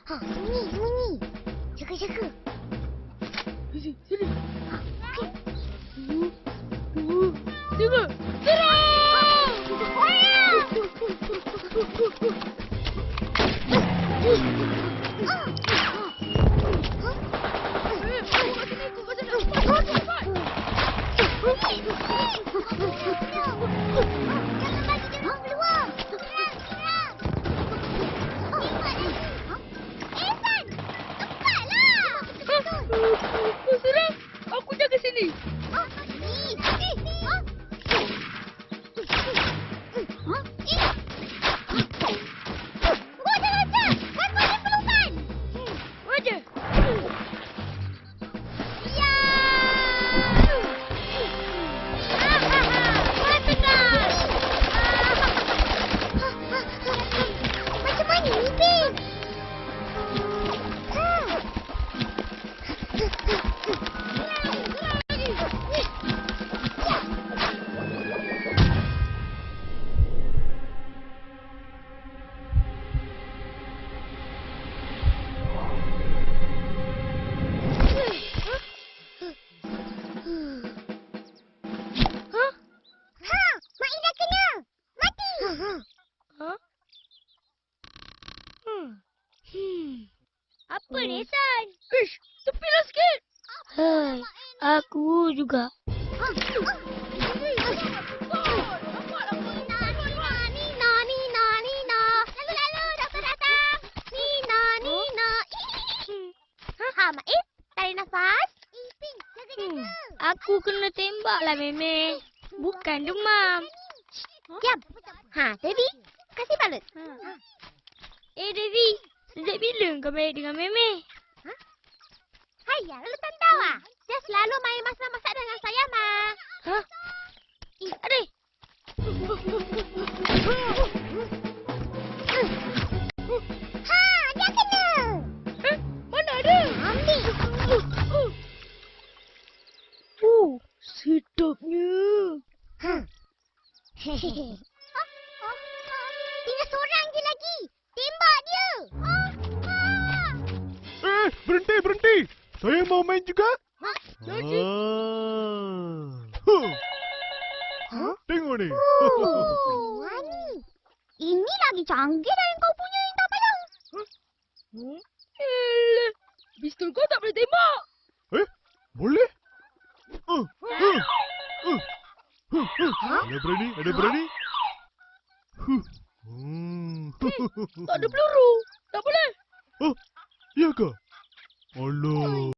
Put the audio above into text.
Ha, sembunyi. Jaga. Sini. Dua, tiga. Serang! Aku jaga sini. Wajar. Macam mana ni, Pin? Mak Ina kena. Mati. Apa ni, San? Ish, tepilah sikit. Hai, aku juga. Nina. Lalu, doktor datang. Nina. Ha, Mak Ip, tarik nafas. Ipin, jaga. Aku kena tembak lah, Meme. Bukan demam. Diam. Ha, Devi, kasih balut. Devi, sejak bila kau baik dengan Meme? Hayya, lalu tak tahu ah. Dia selalu main masak-masak dengan saya, Ma. Hah? Adik. Ha, dia kena. Mana ada? Ambil. Sedapnya. Ha. Tinggal seorang je lagi. Tembak dia. Berhenti. Saya mau main juga. Jadi. Tengok ni. Wani. Ini lagi canggih dari yang kau punya yang tak payah. Pistol kau tak boleh tembak. Boleh? Ada berani? Tak ada peluru. Tak boleh. Ya ke? Alah.